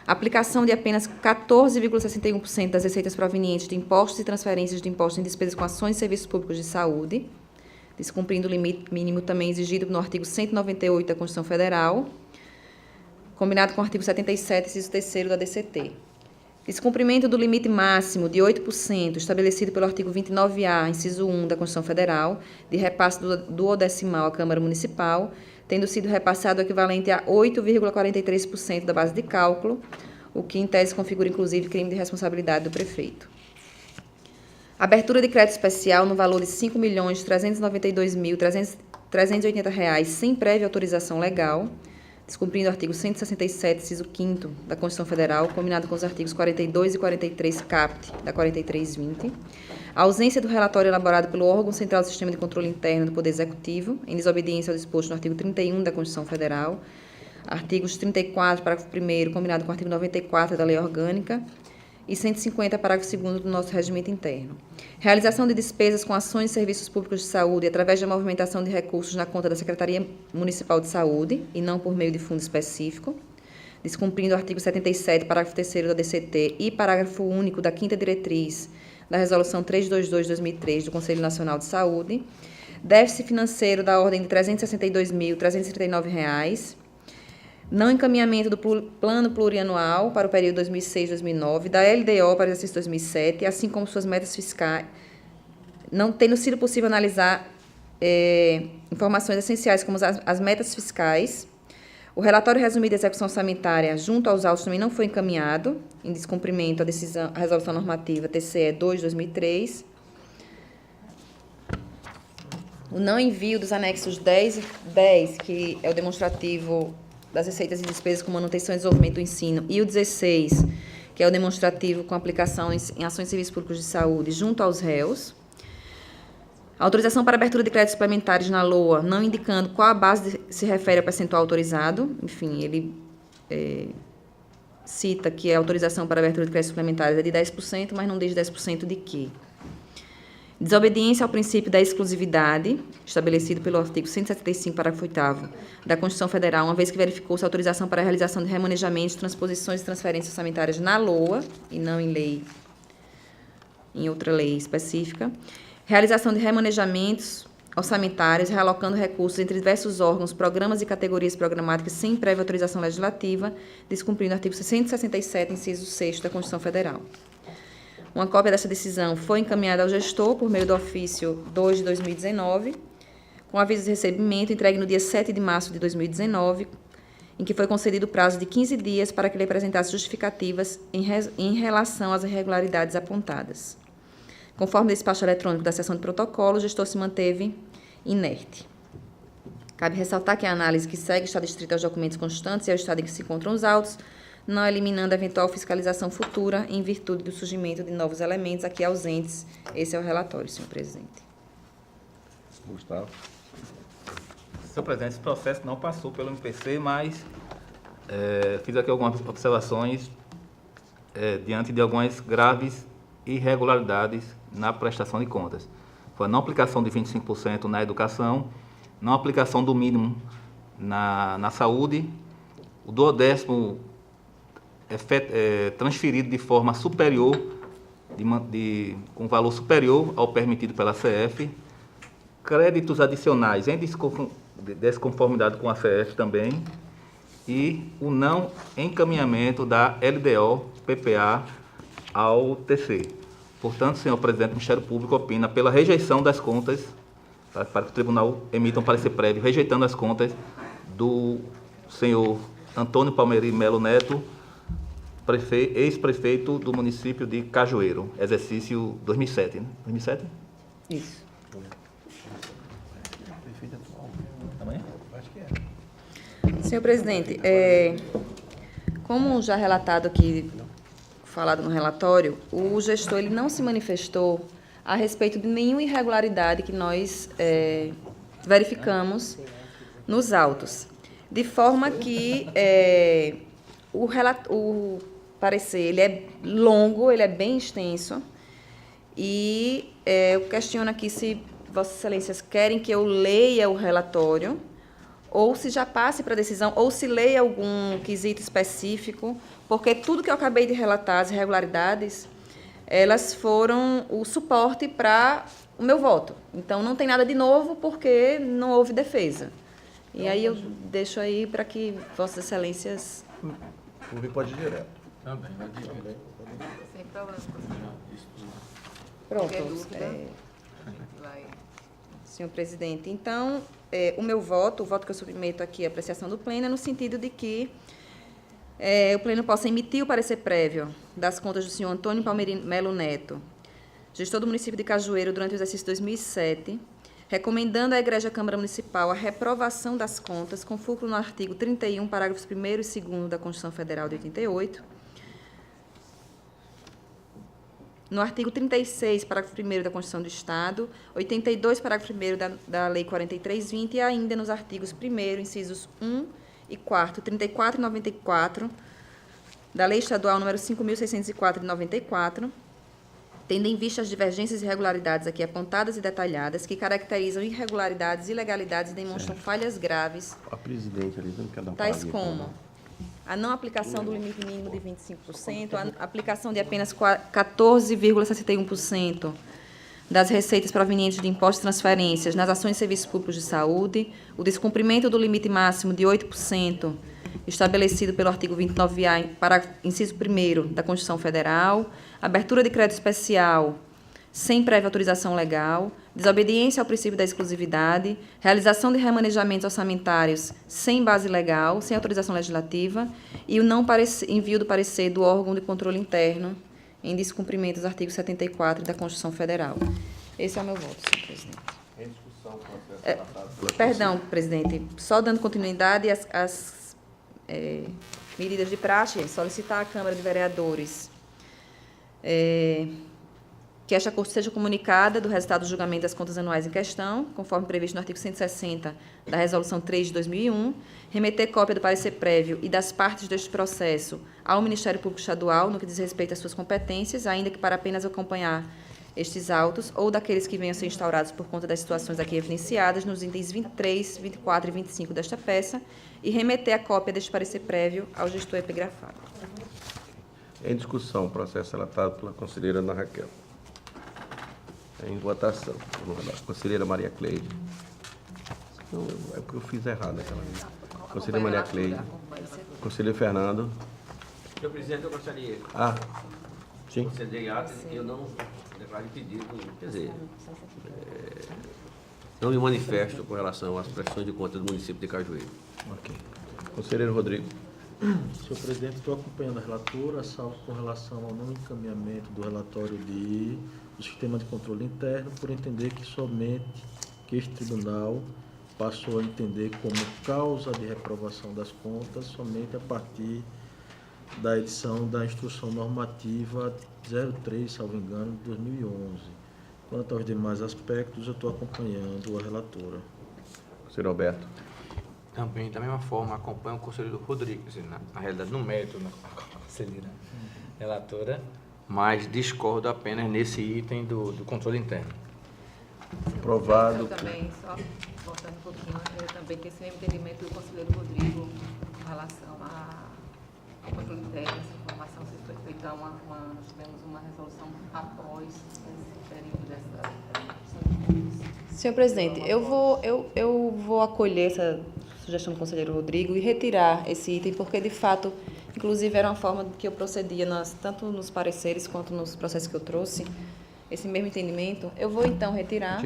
A aplicação de apenas 14,61% das receitas provenientes de impostos e transferências de impostos em despesas com ações e serviços públicos de saúde, descumprindo o limite mínimo também exigido no artigo 198 da Constituição Federal, combinado com o artigo 77, inciso 3º da DCT. Descumprimento do limite máximo de 8%, estabelecido pelo artigo 29A, inciso 1 da Constituição Federal, de repasse do duodecimal à Câmara Municipal, tendo sido repassado o equivalente a 8,43% da base de cálculo, o que, em tese, configura, inclusive, crime de responsabilidade do prefeito. Abertura de crédito especial no valor de R$ 5.392.380, sem prévia autorização legal, descumprindo o artigo 167, inciso 5º da Constituição Federal, combinado com os artigos 42 e 43 caput da 4320. A ausência do relatório elaborado pelo órgão central do Sistema de Controle Interno do Poder Executivo, em desobediência ao disposto no artigo 31 da Constituição Federal, artigos 34, parágrafo 1º, combinado com o artigo 94 da Lei Orgânica, e 150, parágrafo 2º do nosso regimento interno. Realização de despesas com ações e serviços públicos de saúde através da movimentação de recursos na conta da Secretaria Municipal de Saúde e não por meio de fundo específico, descumprindo o artigo 77, parágrafo 3º da DCT e parágrafo único da 5ª diretriz da Resolução 322/2003 do Conselho Nacional de Saúde, déficit financeiro da ordem de R$ 362.339, não encaminhamento do plano plurianual para o período 2006-2009, da LDO para o exercício 2007, assim como suas metas fiscais, não tendo sido possível analisar informações essenciais como as metas fiscais. O relatório resumido de execução orçamentária junto aos autos também não foi encaminhado, em descumprimento à resolução normativa TCE 2/2003. O não envio dos anexos 10, que é o demonstrativo das receitas e despesas com manutenção e desenvolvimento do ensino, e o 16, que é o demonstrativo com aplicação em ações e serviços públicos de saúde, junto aos réus. A autorização para abertura de créditos suplementares na LOA, não indicando qual a base se refere ao percentual autorizado. Enfim, ele cita que a autorização para abertura de créditos suplementares é de 10%, mas não diz 10% de quê. Desobediência ao princípio da exclusividade, estabelecido pelo artigo 175, parágrafo 8º da Constituição Federal, uma vez que verificou-se a autorização para a realização de remanejamentos, transposições e transferências orçamentárias na LOA, e não em lei, em outra lei específica. Realização de remanejamentos orçamentários, realocando recursos entre diversos órgãos, programas e categorias programáticas sem prévia autorização legislativa, descumprindo o artigo 167, inciso 6 da Constituição Federal. Uma cópia dessa decisão foi encaminhada ao gestor por meio do ofício 2 de 2019, com aviso de recebimento entregue no dia 7 de março de 2019, em que foi concedido o prazo de 15 dias para que ele apresentasse justificativas em relação às irregularidades apontadas. Conforme o despacho eletrônico da sessão de protocolo, o gestor se manteve inerte. Cabe ressaltar que a análise que segue está distrita aos documentos constantes e ao estado em que se encontram os autos, não eliminando a eventual fiscalização futura em virtude do surgimento de novos elementos aqui ausentes. Esse é o relatório, senhor presidente. Gustavo. Senhor presidente, esse processo não passou pelo MPC, mas fiz aqui algumas observações diante de algumas graves irregularidades na prestação de contas. Foi a não aplicação de 25% na educação, não aplicação do mínimo na saúde, o 1/10 transferido de forma superior, com valor superior ao permitido pela CF, créditos adicionais em desconformidade com a CF também, e o não encaminhamento da LDO PPA ao TC. Portanto, senhor presidente, o Ministério Público opina pela rejeição das contas, para que o tribunal emita um parecer prévio, rejeitando as contas do senhor Antônio Palmeri Melo Neto, ex-prefeito do município de Cajueiro, exercício 2007, né? 2007? Isso. Amanhã? Senhor presidente, como já relatado aqui, falado no relatório, o gestor ele não se manifestou a respeito de nenhuma irregularidade que nós verificamos nos autos, de forma que o parecer ele é longo, ele é bem extenso, e eu questiono aqui se Vossas Excelências querem que eu leia o relatório, ou se já passe para a decisão, ou se leia algum quesito específico, porque tudo que eu acabei de relatar, as irregularidades, elas foram o suporte para o meu voto. Então, não tem nada de novo, porque não houve defesa. E aí eu deixo aí para que Vossas Excelências... O Vi pode ir direto. Também, vai direto. Sem problema. Pronto. Qualquer dúvida, vai. Senhor presidente, então, o meu voto, o voto que eu submeto aqui à apreciação do Pleno, é no sentido de que o Pleno possa emitir o parecer prévio das contas do senhor Antônio Palmeri Melo Neto, gestor do município de Cajueiro durante o exercício 2007, recomendando à Egrégia Câmara Municipal a reprovação das contas, com fulcro no artigo 31, parágrafos 1º e 2º da Constituição Federal de 88, no artigo 36, parágrafo 1º da Constituição do Estado, 82, parágrafo 1º da Lei 4320, e ainda nos artigos 1º, incisos 1 e 4º, 34 e 94, da Lei Estadual número 5.604 de 94, tendo em vista as divergências e irregularidades aqui apontadas e detalhadas, que caracterizam irregularidades, ilegalidades e demonstram falhas graves, A presidente ali não quer dar um tais palavrinha, como a não aplicação do limite mínimo de 25%, a aplicação de apenas 14,61% das receitas provenientes de impostos e transferências nas ações e serviços públicos de saúde, o descumprimento do limite máximo de 8%, estabelecido pelo artigo 29A, inciso 1º da Constituição Federal, abertura de crédito especial sem prévia autorização legal, desobediência ao princípio da exclusividade, realização de remanejamentos orçamentários sem base legal, sem autorização legislativa, e o não envio do parecer do órgão de controle interno em descumprimento dos artigos 74 da Constituição Federal. Esse é o meu voto, senhor presidente. Em discussão, Perdão, presidente, só dando continuidade às medidas de praxe, solicitar à Câmara de Vereadores que esta Corte seja comunicada do resultado do julgamento das contas anuais em questão, conforme previsto no artigo 160 da Resolução 3 de 2001, remeter cópia do parecer prévio e das partes deste processo ao Ministério Público Estadual, no que diz respeito às suas competências, ainda que para apenas acompanhar estes autos ou daqueles que venham a ser instaurados por conta das situações aqui evidenciadas nos itens 23, 24 e 25 desta peça e remeter a cópia deste parecer prévio ao gestor epigrafado. Em discussão, processo relatado pela conselheira Ana Raquel. Em votação, conselheira Maria Cleide. Não, é porque eu fiz errado naquela vez. Conselheira Maria Cleide. Conselheiro Fernando. Senhor presidente, eu gostaria Sim. de conceder ato que eu não declare pedido, quer dizer, não me manifesto com relação às prestações de contas do município de Cajueiro. Ok. Conselheiro Rodrigo. Senhor presidente, estou acompanhando a relatora, salvo com relação ao não encaminhamento do relatório do sistema de controle interno, por entender que somente que este tribunal passou a entender como causa de reprovação das contas somente a partir da edição da Instrução Normativa 03, salvo engano, de 2011. Quanto aos demais aspectos, eu estou acompanhando a relatora. Conselheiro Alberto. Também, da mesma forma, acompanho o conselheiro Rodrigo, na realidade, no mérito, a conselheira relatora, mas discordo apenas nesse item do controle interno. Aprovado. Eu também, só voltando um pouquinho, eu também tenho esse mesmo entendimento do conselheiro Rodrigo com relação ao controle interno, essa informação, se foi feita nós tivemos uma resolução após esse período dessa. Senhor presidente, eu vou acolher essa sugestão do conselheiro Rodrigo e retirar esse item, porque, de fato, inclusive, era uma forma que eu procedia, tanto nos pareceres quanto nos processos que eu trouxe, esse mesmo entendimento. Eu vou, então, retirar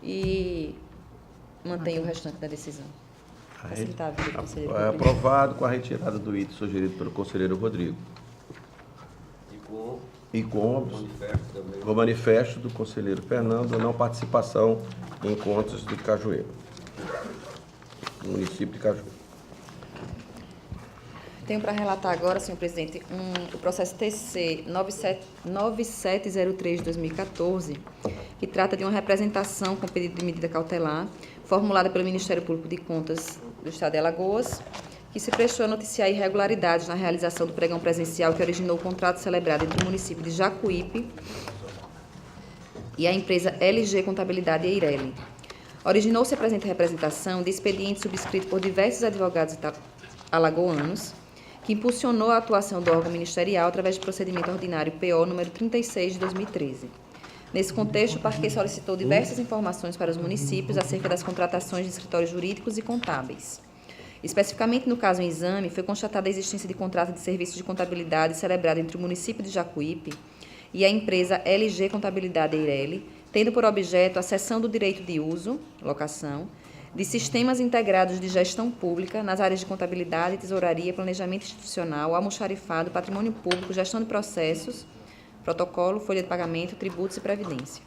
e mantenho o restante da decisão. Facilitar a vida do conselheiro Rodrigo. Aprovado com a retirada do item sugerido pelo conselheiro Rodrigo. E com o manifesto do conselheiro Fernando, a não participação em encontros de Cajueiro, no município de Cajueiro. Tenho para relatar agora, senhor presidente, o processo TC 9703 de 2014, que trata de uma representação com pedido de medida cautelar, formulada pelo Ministério Público de Contas do Estado de Alagoas, que se prestou a noticiar irregularidades na realização do pregão presencial que originou o contrato celebrado entre o município de Jacuípe e a empresa LG Contabilidade Eireli. Originou-se a presente representação de expediente subscrito por diversos advogados alagoanos, que impulsionou a atuação do órgão ministerial através de procedimento ordinário PO número 36 de 2013. Nesse contexto, o parquet solicitou diversas informações para os municípios acerca das contratações de escritórios jurídicos e contábeis. Especificamente no caso em exame, foi constatada a existência de contrato de serviços de contabilidade celebrado entre o município de Jacuípe e a empresa LG Contabilidade Eireli, tendo por objeto a cessão do direito de uso, locação, de sistemas integrados de gestão pública nas áreas de contabilidade, tesouraria, planejamento institucional, almoxarifado, patrimônio público, gestão de processos, protocolo, folha de pagamento, tributos e previdência.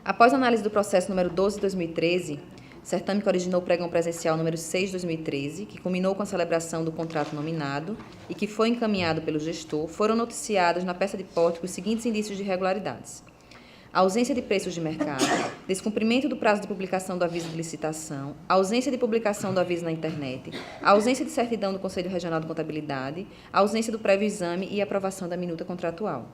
Após a análise do processo número 12 de 2013, certame que originou o pregão presencial número 6 de 2013, que culminou com a celebração do contrato nominado e que foi encaminhado pelo gestor, foram noticiados na peça de pórtico os seguintes indícios de irregularidades: ausência de preços de mercado, descumprimento do prazo de publicação do aviso de licitação, ausência de publicação do aviso na internet, ausência de certidão do Conselho Regional de Contabilidade, ausência do prévio exame e aprovação da minuta contratual.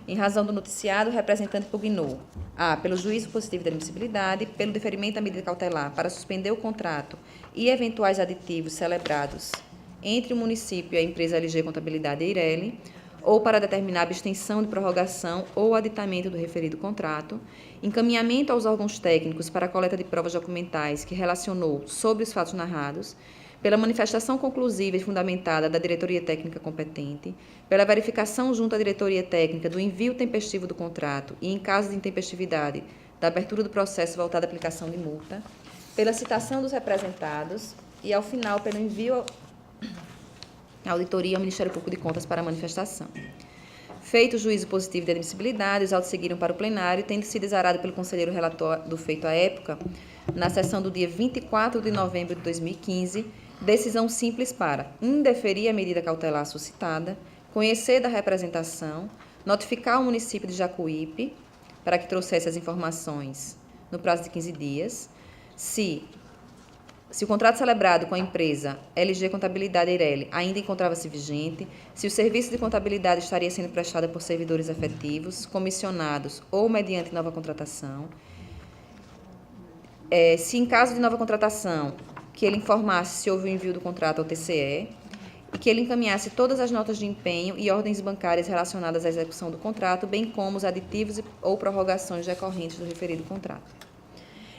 Em razão do noticiado, o representante pugnou: a. pelo juízo positivo de admissibilidade, pelo deferimento da medida cautelar para suspender o contrato e eventuais aditivos celebrados entre o município e a empresa LG Contabilidade Eireli, ou para determinar a abstenção de prorrogação ou aditamento do referido contrato, encaminhamento aos órgãos técnicos para a coleta de provas documentais que relacionou sobre os fatos narrados, pela manifestação conclusiva e fundamentada da diretoria técnica competente, pela verificação junto à diretoria técnica do envio tempestivo do contrato e, em caso de intempestividade, da abertura do processo voltado à aplicação de multa, pela citação dos representados e, ao final, pelo envio à auditoria ao Ministério Público de Contas para a manifestação. Feito o juízo positivo de admissibilidade, os autos seguiram para o plenário, tendo sido exarado pelo conselheiro relator do feito à época, na sessão do dia 24 de novembro de 2015, decisão simples para indeferir a medida cautelar suscitada, conhecer da representação, notificar o município de Jacuípe para que trouxesse as informações no prazo de 15 dias, se se o contrato celebrado com a empresa LG Contabilidade Eireli ainda encontrava-se vigente, se o serviço de contabilidade estaria sendo prestado por servidores efetivos, comissionados ou mediante nova contratação, se em caso de nova contratação, que ele informasse se houve o envio do contrato ao TCE e que ele encaminhasse todas as notas de empenho e ordens bancárias relacionadas à execução do contrato, bem como os aditivos ou prorrogações decorrentes do referido contrato.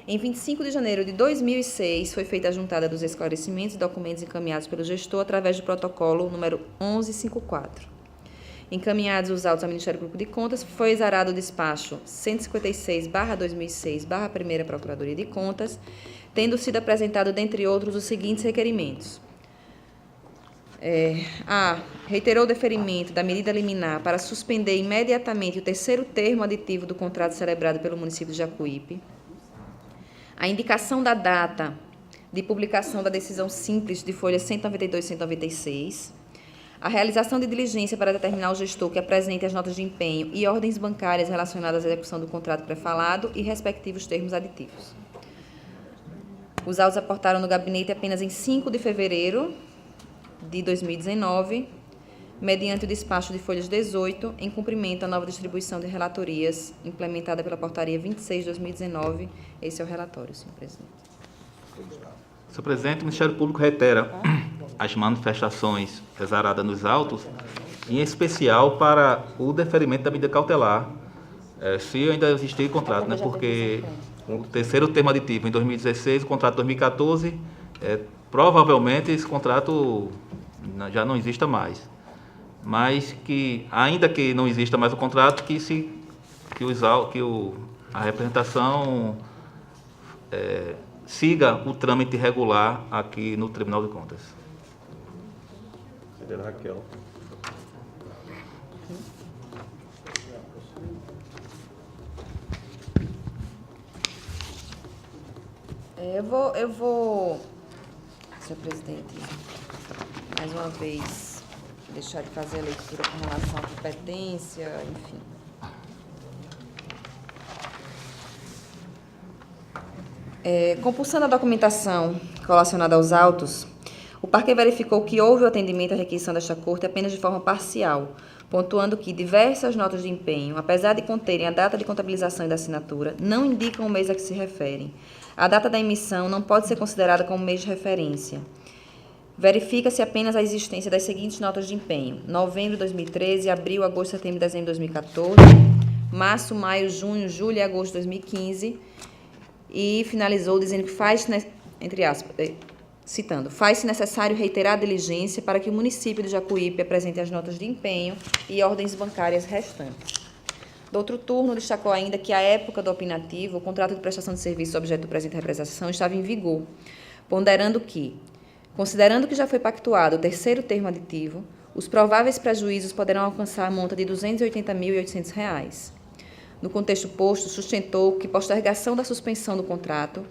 Em 25 de janeiro de 2006, foi feita a juntada dos esclarecimentos e documentos encaminhados pelo gestor através do protocolo número 1154. Encaminhados os autos ao Ministério Público de Contas, foi exarado o despacho 156/2006, Primeira Procuradoria de Contas, tendo sido apresentado, dentre outros, os seguintes requerimentos. A. Reiterou o deferimento da medida liminar para suspender imediatamente o terceiro termo aditivo do contrato celebrado pelo município de Jacuípe. A indicação da data de publicação da decisão simples de folhas 192 e 196. A realização de diligência para determinar o gestor que apresente as notas de empenho e ordens bancárias relacionadas à execução do contrato pré-falado e respectivos termos aditivos. Os autos aportaram no gabinete apenas em 5 de fevereiro de 2019, mediante o despacho de folhas 18, em cumprimento à nova distribuição de relatorias implementada pela portaria 26 de 2019. Esse é o relatório, senhor presidente. Senhor presidente, o Ministério Público reitera as manifestações exaradas nos autos, em especial para o deferimento da medida cautelar, se ainda existir contrato, né? Porque o terceiro termo aditivo em 2016, o contrato 2014, provavelmente esse contrato já não exista mais. Mas que, ainda que não exista mais o contrato, a representação siga o trâmite regular aqui no Tribunal de Contas. Raquel. Eu vou, senhor presidente, mais uma vez, deixar de fazer a leitura com relação à competência, enfim. Compulsando a documentação relacionada aos autos, o parquet verificou que houve o atendimento à requisição desta Corte apenas de forma parcial, pontuando que diversas notas de empenho, apesar de conterem a data de contabilização e da assinatura, não indicam o mês a que se referem. A data da emissão não pode ser considerada como mês de referência. Verifica-se apenas a existência das seguintes notas de empenho: novembro de 2013, abril, agosto, setembro e dezembro de 2014, março, maio, junho, julho e agosto de 2015, e finalizou dizendo que entre aspas, citando, faz-se necessário reiterar a diligência para que o município de Jacuípe apresente as notas de empenho e ordens bancárias restantes. Do outro turno, destacou ainda que, à época do opinativo, o contrato de prestação de serviços objeto do presente representação estava em vigor, ponderando que, considerando que já foi pactuado o terceiro termo aditivo, os prováveis prejuízos poderão alcançar a monta de R$ 280.800. No contexto posto, sustentou que postergação da suspensão do contrato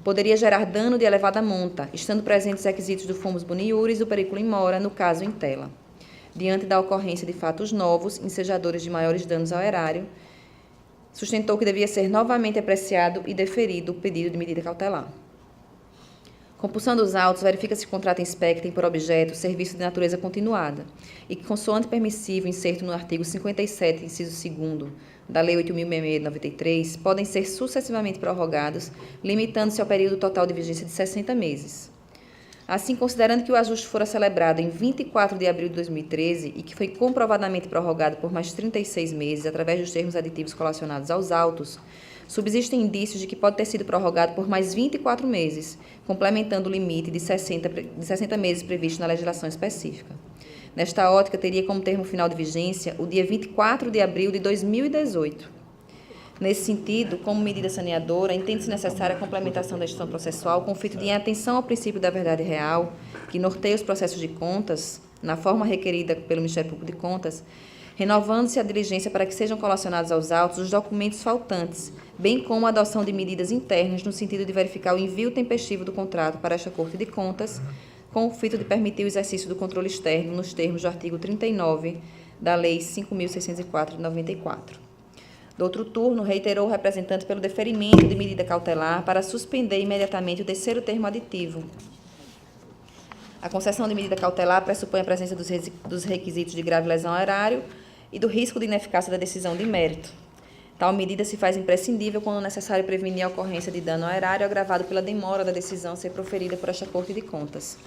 poderia gerar dano de elevada monta, estando presentes os requisitos do fumus boni iuris e do periculum in mora, no caso em tela. Diante da ocorrência de fatos novos, ensejadores de maiores danos ao erário, sustentou que devia ser novamente apreciado e deferido o pedido de medida cautelar. Compulsando os autos, verifica-se que o contrato em espécie tem por objeto serviço de natureza continuada e que, consoante permissivo incerto no artigo 57, inciso 2º, da Lei 8.666 de 93, podem ser sucessivamente prorrogados, limitando-se ao período total de vigência de 60 meses. Assim, considerando que o ajuste fora celebrado em 24 de abril de 2013 e que foi comprovadamente prorrogado por mais 36 meses através dos termos aditivos colacionados aos autos, subsistem indícios de que pode ter sido prorrogado por mais 24 meses, complementando o limite de 60 meses previsto na legislação específica. Nesta ótica, teria como termo final de vigência o dia 24 de abril de 2018. Nesse sentido, como medida saneadora, entende-se necessária a complementação da instituição processual com o fito de atenção ao princípio da verdade real, que norteia os processos de contas, na forma requerida pelo Ministério Público de Contas, renovando-se a diligência para que sejam colacionados aos autos os documentos faltantes, bem como a adoção de medidas internas no sentido de verificar o envio tempestivo do contrato para esta Corte de Contas, com o fito de permitir o exercício do controle externo nos termos do artigo 39 da Lei 5.604 de 94. Do outro turno, reiterou o representante pelo deferimento de medida cautelar para suspender imediatamente o terceiro termo aditivo. A concessão de medida cautelar pressupõe a presença dos requisitos de grave lesão ao erário e do risco de ineficácia da decisão de mérito. Tal medida se faz imprescindível quando necessário prevenir a ocorrência de dano ao erário agravado pela demora da decisão ser proferida por esta Corte de Contas.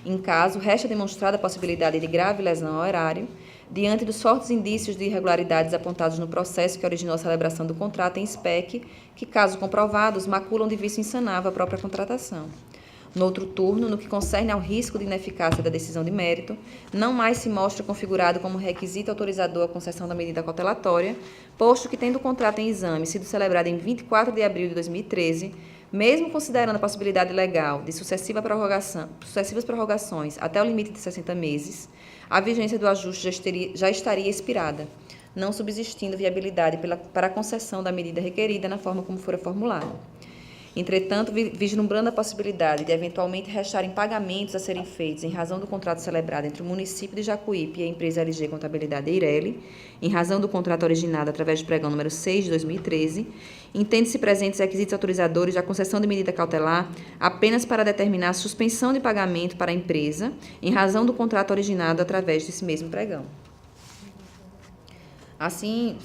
Em caso, resta demonstrada a possibilidade de grave lesão ao erário, diante dos fortes indícios de irregularidades apontados no processo que originou a celebração do contrato em SPEC, que, caso comprovados, maculam de vício insanável a própria contratação. No outro turno, no que concerne ao risco de ineficácia da decisão de mérito, não mais se mostra configurado como requisito autorizador a concessão da medida cautelatória, posto que, tendo o contrato em exame sido celebrado em 24 de abril de 2013, mesmo considerando a possibilidade legal de sucessivas prorrogações até o limite de 60 meses, a vigência do ajuste já estaria expirada, não subsistindo viabilidade para a concessão da medida requerida na forma como fora formulada. Entretanto, vislumbrando a possibilidade de eventualmente restarem pagamentos a serem feitos em razão do contrato celebrado entre o município de Jacuípe e a empresa LG Contabilidade Eireli, em razão do contrato originado através do pregão número 6 de 2013, entende-se presentes requisitos autorizadores da concessão de medida cautelar apenas para determinar a suspensão de pagamento para a empresa em razão do contrato originado através desse mesmo pregão. Assim,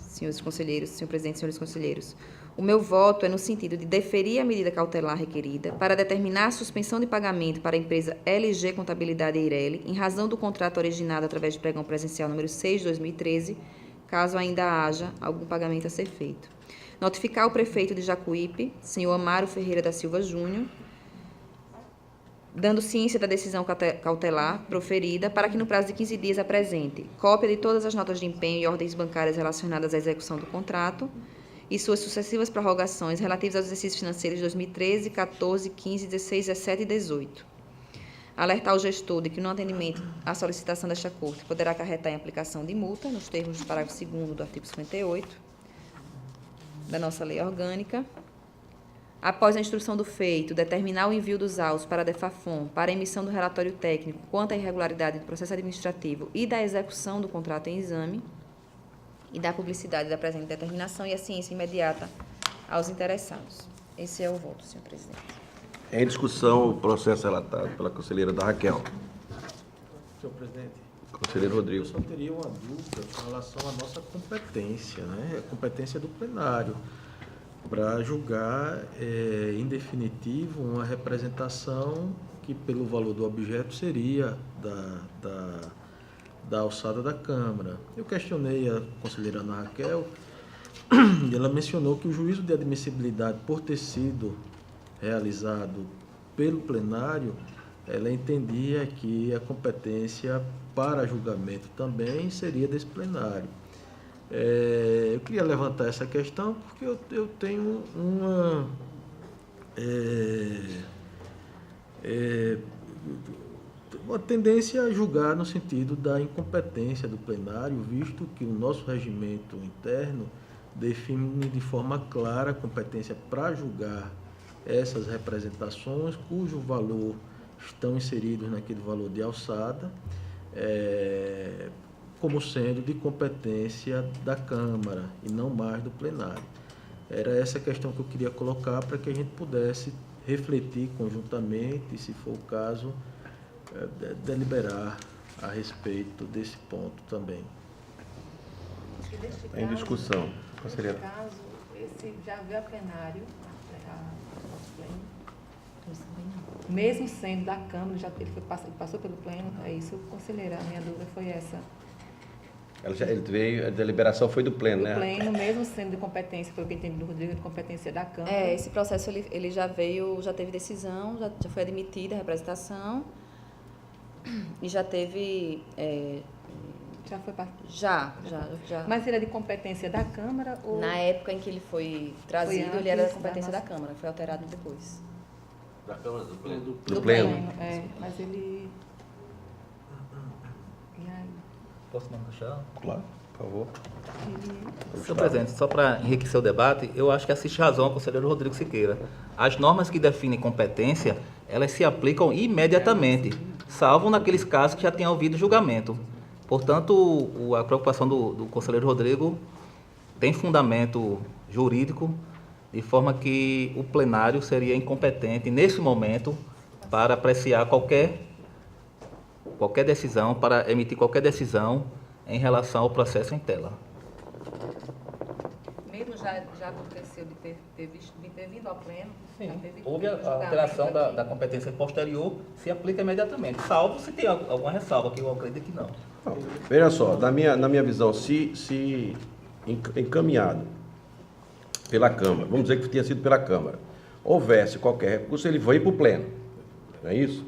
senhores conselheiros, senhor presidente, senhores conselheiros, o meu voto é no sentido de deferir a medida cautelar requerida para determinar a suspensão de pagamento para a empresa LG Contabilidade Eireli, em razão do contrato originado através do pregão presencial número 6 de 2013, caso ainda haja algum pagamento a ser feito. Notificar o prefeito de Jacuípe, senhor Amaro Ferreira da Silva Júnior, dando ciência da decisão cautelar proferida, para que no prazo de 15 dias apresente cópia de todas as notas de empenho e ordens bancárias relacionadas à execução do contrato, e suas sucessivas prorrogações relativas aos exercícios financeiros de 2013, 14, 15, 16, 17 e 18. Alertar o gestor de que o não atendimento à solicitação desta Corte poderá acarretar em aplicação de multa, nos termos do parágrafo 2º do artigo 58 da nossa lei orgânica. Após a instrução do feito, determinar o envio dos autos para a DEFAFON para a emissão do relatório técnico quanto à irregularidade do processo administrativo e da execução do contrato em exame, e da publicidade da presente determinação e a ciência imediata aos interessados. Esse é o voto, senhor presidente. Em discussão, o processo relatado pela conselheira da Raquel. Senhor presidente, Conselheiro Rodrigo. eu só teria uma dúvida com relação à nossa competência, né? A competência do plenário para julgar, em definitivo, uma representação que, pelo valor do objeto, seria da alçada da Câmara. Eu questionei a conselheira Ana Raquel e ela mencionou que o juízo de admissibilidade, por ter sido realizado pelo plenário, ela entendia que a competência para julgamento também seria desse plenário. Eu queria levantar essa questão porque eu tenho uma tendência a julgar no sentido da incompetência do plenário, visto que o nosso regimento interno define de forma clara a competência para julgar essas representações, cujo valor estão inseridos naquele valor de alçada, como sendo de competência da Câmara e não mais do plenário. Era essa a questão que eu queria colocar para que a gente pudesse refletir conjuntamente e, se for o caso, deliberar a respeito desse ponto também. Em discussão. Conselheira. Nesse caso, esse já veio a plenário, mesmo sendo da Câmara, ele passou pelo pleno, é isso, conselheira, a minha dúvida foi essa. Ele veio, a deliberação foi do pleno, né? Do pleno, mesmo sendo de competência, pelo que eu entendi do Rodrigo, de competência da Câmara. Esse processo ele já veio, já teve decisão, já foi admitida a representação e já teve... Já foi Já. Mas ele é de competência da Câmara ou... Na época em que ele foi trazido, Foi ele era da antes competência da da Câmara, foi alterado depois. Da Câmara do Pleno. Do pleno. Mas ele... E aí? Posso não deixar? Claro, por favor. Senhor presidente, só para enriquecer o debate, eu acho que assiste razão ao conselheiro Rodrigo Siqueira. As normas que definem competência, elas se aplicam imediatamente, salvo naqueles casos que já tenham havido julgamento. Portanto, a preocupação do conselheiro Rodrigo tem fundamento jurídico, de forma que o plenário seria incompetente, nesse momento, para apreciar qualquer decisão, para emitir qualquer decisão em relação ao processo em tela. Mesmo já aconteceu de ter vindo ao pleno? Sim, já teve houve a julgamento alteração aqui. da competência posterior, se aplica imediatamente, salvo se tem alguma ressalva, que eu acredito que não. Não, veja só, na minha visão, se encaminhado pela Câmara, vamos dizer que tenha sido pela Câmara, houvesse qualquer recurso, ele vai para o pleno, não é isso?